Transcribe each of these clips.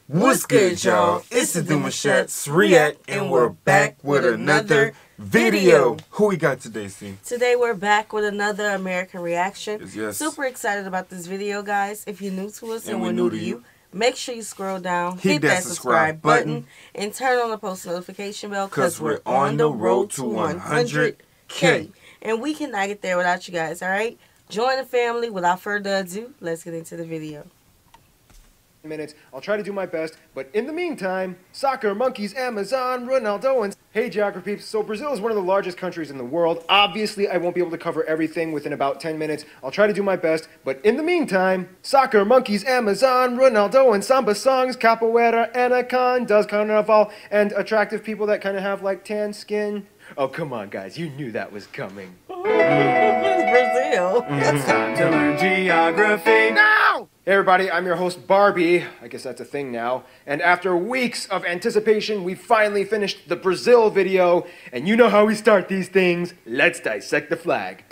What's good, y'all? It's the Demouchet REACT, and we're back with another video. Who we got today, C? Today we're back with another American reaction. Yes. Super excited about this video, guys. If you're new to us and we're new to you, make sure you scroll down, hit that subscribe button, and turn on the post notification bell because we're on the road to 100K. And we cannot get there without you guys, all right? Join the family. Without further ado, let's get into the video. Minutes. I'll try to do my best, but in the meantime, soccer, monkeys, Amazon, Ronaldo, and hey, geography peeps. So Brazil is one of the largest countries in the world. Obviously, I won't be able to cover everything within about 10 minutes. I'll try to do my best, but in the meantime, soccer, monkeys, Amazon, Ronaldo, and samba songs, capoeira, anacondas, carnaval, and attractive people that kind of have like tan skin. Oh, come on, guys. You knew that was coming. It's Brazil. It's time to learn geography now! Hey everybody, I'm your host Barbie, I guess that's a thing now, and after weeks of anticipation, we finally finished the Brazil video, and you know how we start these things, let's dissect the flag.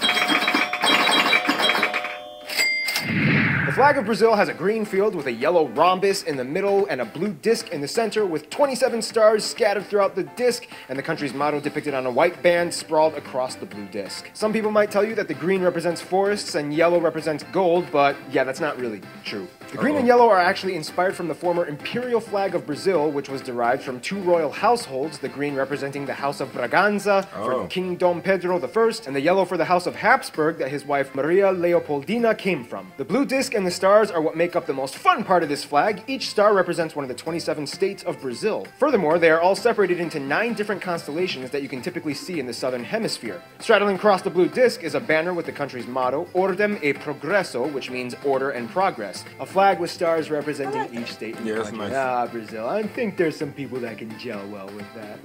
The flag of Brazil has a green field with a yellow rhombus in the middle and a blue disc in the center with 27 stars scattered throughout the disc and the country's motto depicted on a white band sprawled across the blue disc. Some people might tell you that the green represents forests and yellow represents gold, but yeah, that's not really true. The green and yellow are actually inspired from the former imperial flag of Brazil, which was derived from two royal households, the green representing the House of Braganza for King Dom Pedro I, and the yellow for the House of Habsburg that his wife Maria Leopoldina came from. The blue disc and the stars are what make up the most fun part of this flag. Each star represents one of the 27 states of Brazil. Furthermore, they are all separated into 9 different constellations that you can typically see in the southern hemisphere. Straddling across the blue disc is a banner with the country's motto, Ordem e Progresso, which means order and progress. A flag with stars representing each state in the country. Nice. Ah, Brazil. I think there's some people that can gel well with that.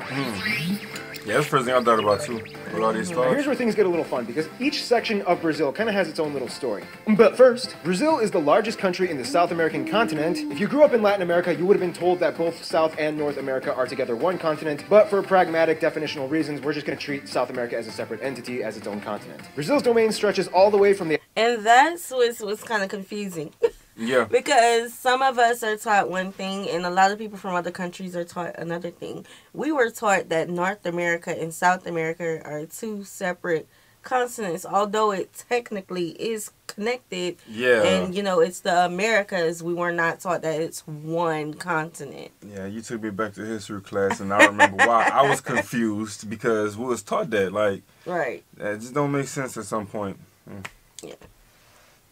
Yeah, that's the first thing I thought about too. With all these stars. Here's where things get a little fun, because each section of Brazil kind of has its own little story. But first, Brazil is the largest country in the South American continent. If you grew up in Latin America, you would have been told that both South and North America are together one continent, but for pragmatic definitional reasons, we're just going to treat South America as a separate entity, as its own continent. Brazil's domain stretches all the way from the... And that's what's kind of confusing. Yeah. Because some of us are taught one thing and a lot of people from other countries are taught another thing. We were taught that North America and South America are two separate continents, although it technically is connected. Yeah. And, you know, it's the Americas. We were not taught that it's one continent. Yeah, you took me back to history class, and I remember why I was confused, because we was taught that. Like, right. That just don't make sense at some point. Yeah.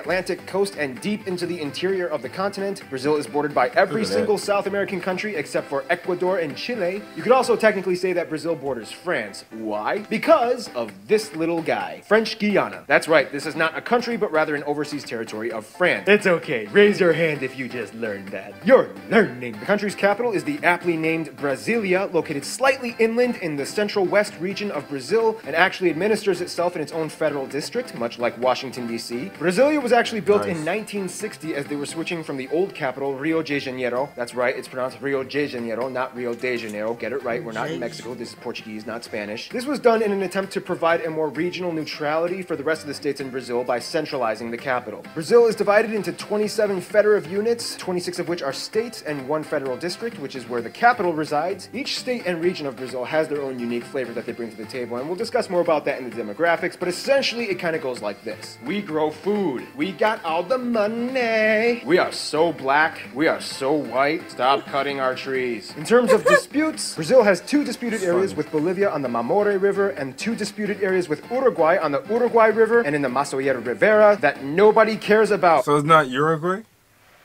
Atlantic coast and deep into the interior of the continent. Brazil is bordered by every single South American country except for Ecuador and Chile. You could also technically say that Brazil borders France. Why? Because of this little guy, French Guiana. That's right, this is not a country, but rather an overseas territory of France. It's okay, raise your hand if you just learned that. You're learning. The country's capital is the aptly named Brasilia, located slightly inland in the central west region of Brazil, and actually administers itself in its own federal district, much like Washington, D.C. Brasilia was actually built in 1960 as they were switching from the old capital, Rio de Janeiro. That's right, it's pronounced Rio de Janeiro, not Rio de Janeiro. Get it right, we're not in Mexico. This is Portuguese, not Spanish. This was done in an attempt to provide a more regional neutrality for the rest of the states in Brazil by centralizing the capital. Brazil is divided into 27 federative units, 26 of which are states, and 1 federal district, which is where the capital resides. Each state and region of Brazil has their own unique flavor that they bring to the table, and we'll discuss more about that in the demographics, but essentially it kind of goes like this. We grow food. We got all the money. We are so black. We are so white. Stop cutting our trees. In terms of disputes, Brazil has 2 disputed areas with Bolivia on the Mamoré River and 2 disputed areas with Uruguay on the Uruguay River and in the Masoyero Rivera that nobody cares about. So it's not Uruguay?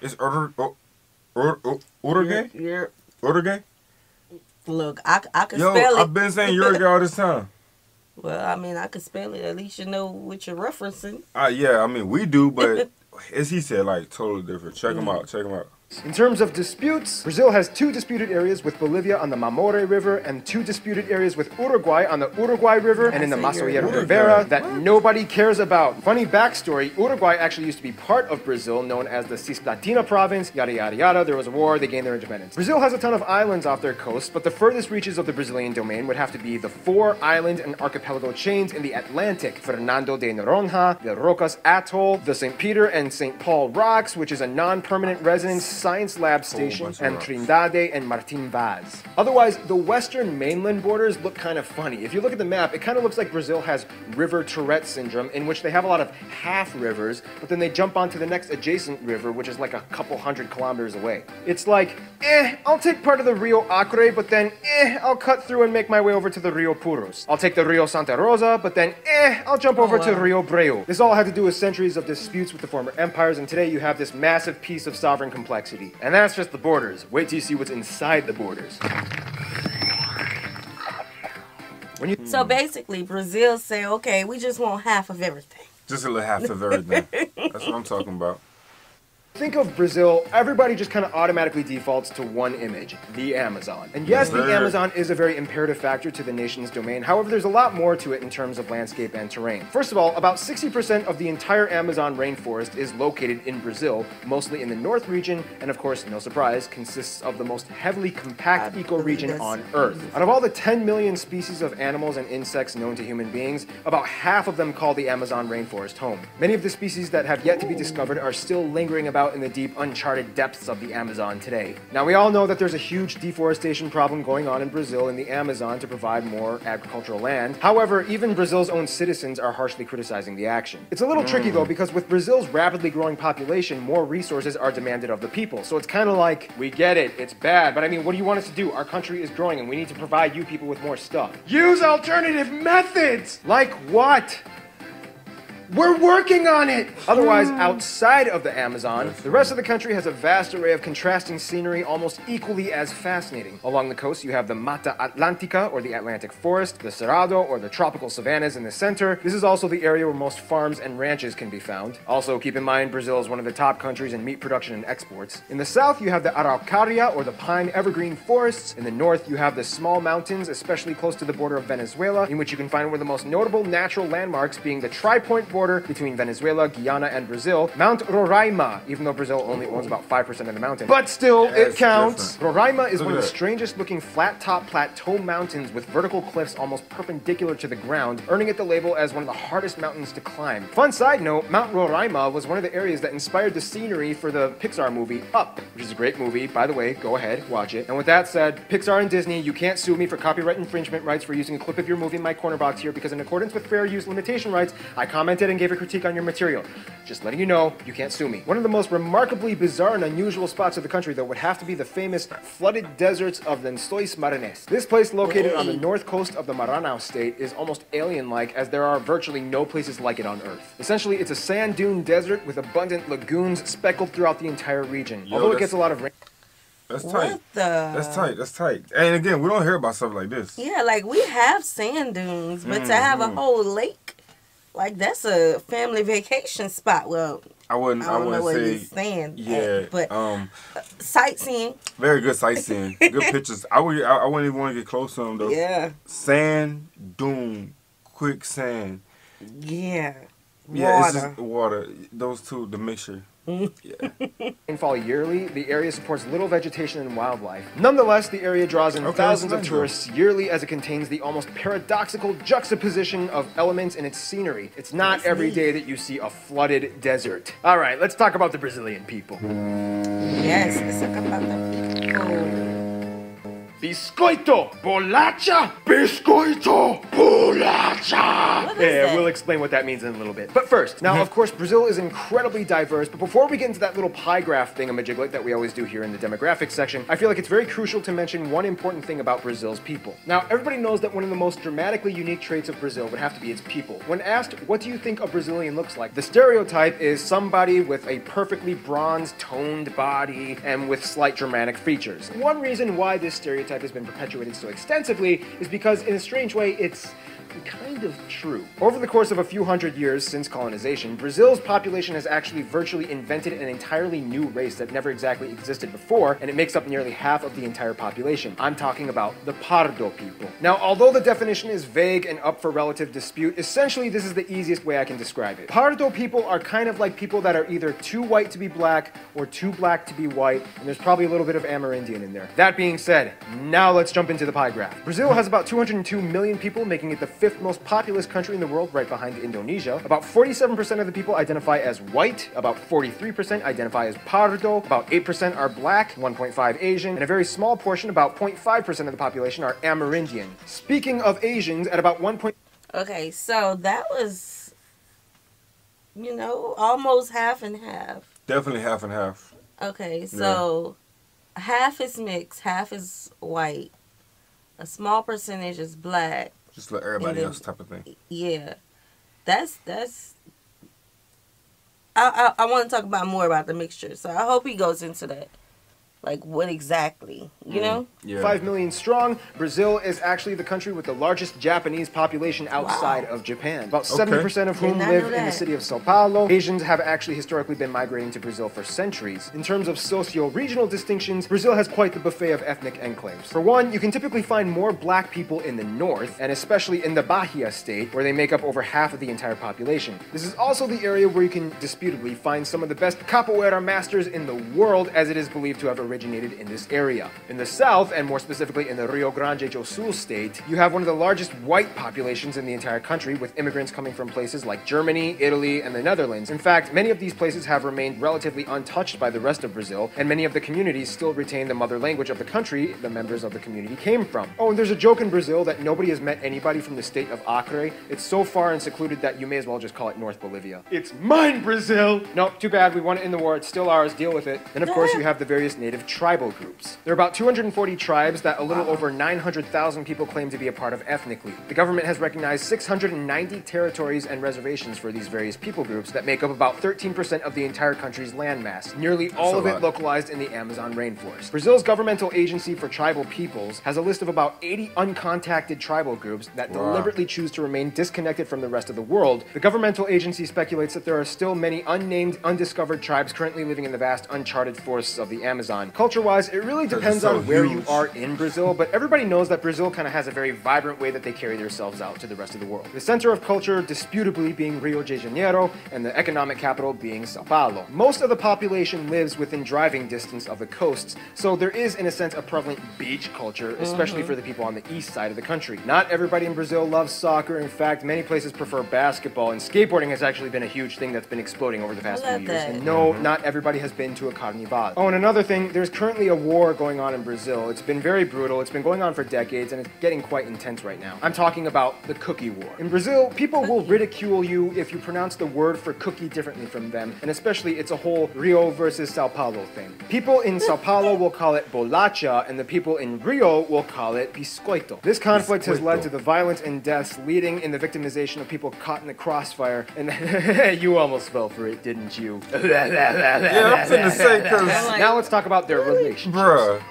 It's Uruguay? Uruguay? Look, I could Yo, spell it. I've been saying Uruguay all this time. Well, I mean, I could spell it. At least you know what you're referencing. Yeah, I mean, we do, but as he said, like, totally different. Check him out. Check him out. In terms of disputes, Brazil has 2 disputed areas with Bolivia on the Mamoré River and 2 disputed areas with Uruguay on the Uruguay River and in the Masoyero Rivera that nobody cares about. Funny backstory, Uruguay actually used to be part of Brazil, known as the Cisplatina province, yada yada yada. There was a war, they gained their independence. Brazil has a ton of islands off their coast, but the furthest reaches of the Brazilian domain would have to be the 4 island and archipelago chains in the Atlantic, Fernando de Noronha, the Rocas Atoll, the St. Peter and St. Paul Rocks, which is a non-permanent residence Science Lab Station, bunch of and rocks. Trindade and Martin Vaz. Otherwise, the western mainland borders look kind of funny. If you look at the map, it kind of looks like Brazil has river Tourette syndrome, in which they have a lot of half rivers, but then they jump onto the next adjacent river, which is like a couple hundred kilometers away. It's like, I'll take part of the Rio Acre, but then, I'll cut through and make my way over to the Rio Puros. I'll take the Rio Santa Rosa, but then, I'll jump over to Rio Breu. This all had to do with centuries of disputes with the former empires, and today you have this massive piece of sovereign complexity. And that's just the borders. Wait till you see what's inside the borders. So basically, Brazil say, okay, we just want half of everything. Just a little half of everything. That's what I'm talking about. Think of Brazil, everybody just kind of automatically defaults to one image, the Amazon. And yes, the Amazon is a very imperative factor to the nation's domain. However, there's a lot more to it in terms of landscape and terrain. First of all, about 60% of the entire Amazon rainforest is located in Brazil, mostly in the north region, and of course, no surprise, consists of the most heavily compact ecoregion on Earth. Out of all the 10 million species of animals and insects known to human beings, about half of them call the Amazon rainforest home. Many of the species that have yet to be discovered are still lingering about in the deep, uncharted depths of the Amazon today. Now, we all know that there's a huge deforestation problem going on in Brazil in the Amazon to provide more agricultural land. However, even Brazil's own citizens are harshly criticizing the action. It's a little tricky though, because with Brazil's rapidly growing population, more resources are demanded of the people. So it's kind of like, we get it, it's bad, but I mean, what do you want us to do? Our country is growing and we need to provide you people with more stuff. Use alternative methods! Like what? We're working on it! Otherwise, outside of the Amazon, the rest of the country has a vast array of contrasting scenery almost equally as fascinating. Along the coast, you have the Mata Atlântica, or the Atlantic Forest, the Cerrado, or the tropical savannas in the center. This is also the area where most farms and ranches can be found. Also, keep in mind, Brazil is one of the top countries in meat production and exports. In the south, you have the Araucaria, or the pine evergreen forests. In the north, you have the small mountains, especially close to the border of Venezuela, in which you can find one of the most notable natural landmarks being the tri-point border between Venezuela, Guyana, and Brazil, Mount Roraima, even though Brazil only owns about 5% of the mountain. But still, it counts. Roraima is one of the strangest looking flat-top plateau mountains with vertical cliffs almost perpendicular to the ground, earning it the label as one of the hardest mountains to climb. Fun side note, Mount Roraima was one of the areas that inspired the scenery for the Pixar movie Up, which is a great movie. By the way, go ahead, watch it. And with that said, Pixar and Disney, you can't sue me for copyright infringement rights for using a clip of your movie in my corner box here, because in accordance with fair use limitation rights, I commented and gave a critique on your material. Just letting you know, you can't sue me. One of the most remarkably bizarre and unusual spots of the country, though, would have to be the famous flooded deserts of Lençóis Maranhenses. This place, located on the north coast of the Maranhão state, is almost alien-like, as there are virtually no places like it on Earth. Essentially, it's a sand dune desert with abundant lagoons speckled throughout the entire region. Although it gets a lot of rain. That's tight. That's tight. And again, we don't hear about stuff like this. Yeah, like we have sand dunes, but to have a whole lake, like that's a family vacation spot. Well, I don't know what say sand. Yeah, but sightseeing. Very good sightseeing. Good pictures. I wouldn't even want to get close to them though. Yeah. Sand, dune, quicksand. Yeah. Yeah, it's just water. Those two, the mixture. Yeah. Rainfall yearly, the area supports little vegetation and wildlife. Nonetheless, the area draws in thousands of tourists yearly, as it contains the almost paradoxical juxtaposition of elements in its scenery. It's not every day that you see a flooded desert. All right, let's talk about the Brazilian people. Yes, let's talk about the people. Biscoito, bolacha, biscoito, bolacha. Yeah, we'll explain what that means in a little bit. But first, now of course Brazil is incredibly diverse, but before we get into that little pie graph thingamajiglet that we always do here in the demographics section, I feel like it's very crucial to mention one important thing about Brazil's people. Now, everybody knows that one of the most dramatically unique traits of Brazil would have to be its people. When asked, what do you think a Brazilian looks like? The stereotype is somebody with a perfectly bronzed, toned body and with slight Germanic features. One reason why this stereotype has been perpetuated so extensively is because, in a strange way, it's kind of true. Over the course of a few hundred years since colonization, Brazil's population has actually virtually invented an entirely new race that never exactly existed before, and it makes up nearly half of the entire population. I'm talking about the Pardo people. Now, although the definition is vague and up for relative dispute, essentially this is the easiest way I can describe it. Pardo people are kind of like people that are either too white to be black or too black to be white, and there's probably a little bit of Amerindian in there. That being said, now let's jump into the pie graph. Brazil has about 202 million people, making it the fifth most populous country in the world, right behind Indonesia. About 47% of the people identify as white, about 43% identify as pardo, about 8% are black, 1.5 Asian, and a very small portion, about 0.5% of the population, are Amerindian. Speaking of Asians, at about 1. Okay, so that was, you know, almost half and half. Definitely half and half. Okay, so half is mixed, half is white. A small percentage is black. Just like everybody else type of thing. Yeah. That's I want to talk about more about the mixture. So I hope he goes into that. Like, what exactly, you know? Yeah. 5 million strong, Brazil is actually the country with the largest Japanese population outside of Japan. About 70% of whom live in the city of Sao Paulo. Asians have actually historically been migrating to Brazil for centuries. In terms of socio-regional distinctions, Brazil has quite the buffet of ethnic enclaves. For one, you can typically find more black people in the north, and especially in the Bahia state, where they make up over half of the entire population. This is also the area where you can disputably find some of the best capoeira masters in the world, as it is believed to have originated in this area. In the south, and more specifically in the Rio Grande do Sul state, you have one of the largest white populations in the entire country, with immigrants coming from places like Germany, Italy, and the Netherlands. In fact, many of these places have remained relatively untouched by the rest of Brazil, and many of the communities still retain the mother language of the country the members of the community came from. Oh, and there's a joke in Brazil that nobody has met anybody from the state of Acre. It's so far and secluded that you may as well just call it North Bolivia. It's mine, Brazil! Nope, too bad, we won it in the war, it's still ours, deal with it. Then of course you have the various native tribal groups. There are about 240 tribes that a little over 900,000 people claim to be a part of ethnically. The government has recognized 690 territories and reservations for these various people groups that make up about 13% of the entire country's landmass, nearly all of it localized in the Amazon rainforest. Brazil's governmental agency for tribal peoples has a list of about 80 uncontacted tribal groups that deliberately choose to remain disconnected from the rest of the world. The governmental agency speculates that there are still many unnamed, undiscovered tribes currently living in the vast, uncharted forests of the Amazon. Culture-wise, it really depends on where you are in Brazil, but everybody knows that Brazil kind of has a very vibrant way that they carry themselves out to the rest of the world. The center of culture, disputably, being Rio de Janeiro, and the economic capital being Sao Paulo. Most of the population lives within driving distance of the coasts, so there is, in a sense, a prevalent beach culture, especially for the people on the east side of the country. Not everybody in Brazil loves soccer. In fact, many places prefer basketball, and skateboarding has actually been a huge thing that's been exploding over the past few years. And no, not everybody has been to a carnival. Oh, and another thing, there's currently a war going on in Brazil. It's been very brutal. It's been going on for decades, and it's getting quite intense right now. I'm talking about the cookie war. In Brazil, people will ridicule you if you pronounce the word for cookie differently from them, and especially it's a whole Rio versus Sao Paulo thing. People in Sao Paulo will call it bolacha, and the people in Rio will call it biscoito. This conflict has led to the violence and deaths, leading in the victimization of people caught in the crossfire, and you almost fell for it, didn't you? Yeah, I'm finna say, cause now let's talk about their relationship. Bruh,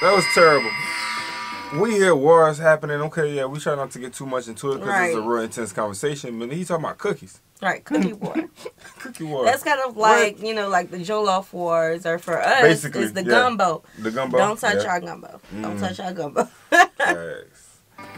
that was terrible. We hear wars happening. Okay, yeah, we try not to get too much into it because it's a real intense conversation. But he's talking about cookies. Right, cookie war. Cookie war. That's kind of like, you know, like the Jollof wars, or for us, basically, it's the gumbo. The gumbo. Don't touch our gumbo. Don't touch our gumbo.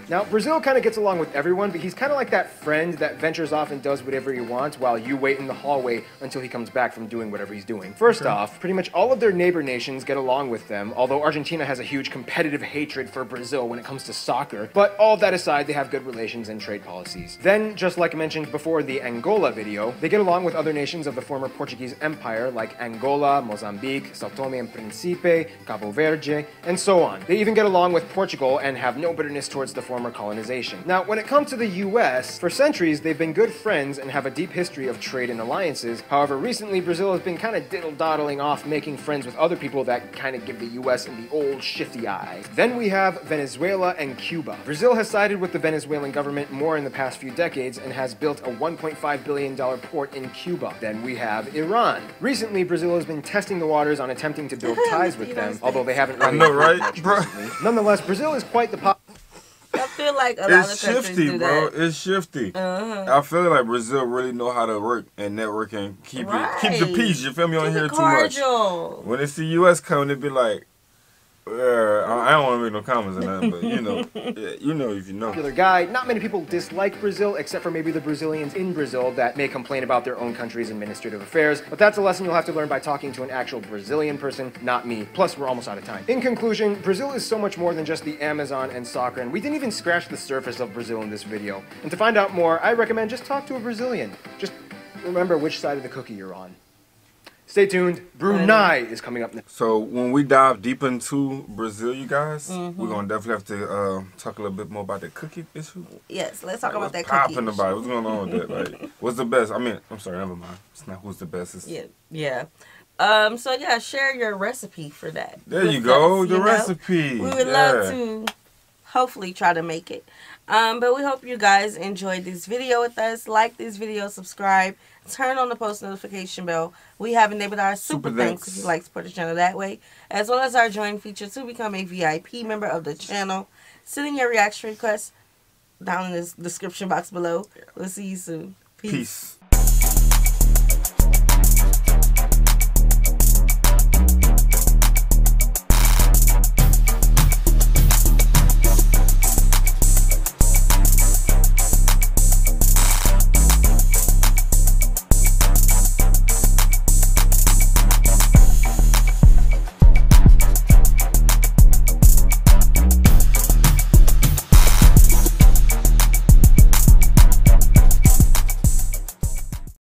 Now, Brazil kind of gets along with everyone, but he's kind of like that friend that ventures off and does whatever he wants while you wait in the hallway until he comes back from doing whatever he's doing. First off, pretty much all of their neighbor nations get along with them, although Argentina has a huge competitive hatred for Brazil when it comes to soccer. But all of that aside, they have good relations and trade policies. Then, just like I mentioned before the Angola video, they get along with other nations of the former Portuguese Empire like Angola, Mozambique, Sao Tome and Principe, Cabo Verde, and so on. They even get along with Portugal and have no bitterness towards the former colonization. Now, when it comes to the US, for centuries they've been good friends and have a deep history of trade and alliances. However, recently Brazil has been kind of diddle-doddling off, making friends with other people that kind of give the US the old shifty eye. Then we have Venezuela and Cuba. Brazil has sided with the Venezuelan government more in the past few decades and has built a $1.5 billion port in Cuba. Then we have Iran. Recently, Brazil has been testing the waters on attempting to build ties with them, although they haven't really done much recently. Nonetheless, Brazil is quite the I feel like a lot of countries do that. It's shifty. I feel like Brazil really know how to work and network and keep the peace. You feel me? You don't hear too much. When it's the U.S. coming, it be like, I don't want to make no comments on that, but you know, you know if you know. Popular guy. Not many people dislike Brazil, except for maybe the Brazilians in Brazil that may complain about their own country's administrative affairs. But that's a lesson you'll have to learn by talking to an actual Brazilian person, not me. Plus, we're almost out of time. In conclusion, Brazil is so much more than just the Amazon and soccer, and we didn't even scratch the surface of Brazil in this video. And to find out more, I recommend just talk to a Brazilian. Just remember which side of the cookie you're on. Stay tuned. Brunei is coming up next. So when we dive deep into Brazil, you guys, we're gonna definitely have to talk a little bit more about the cookie issue. Yes, let's talk about that cookie. Popping about it. What's going on with that? Like, what's the best? I mean, I'm sorry, never mind. It's not who's the best. It's... Yeah. So yeah, share your recipe for that. There you go, the recipe. We would love to hopefully try to make it. But we hope you guys enjoyed this video with us. Like this video, subscribe, turn on the post notification bell. We have enabled our super thanks if you like to support the channel that way, as well as our join feature to become a VIP member of the channel. Send in your reaction requests down in the description box below. We'll see you soon. Peace.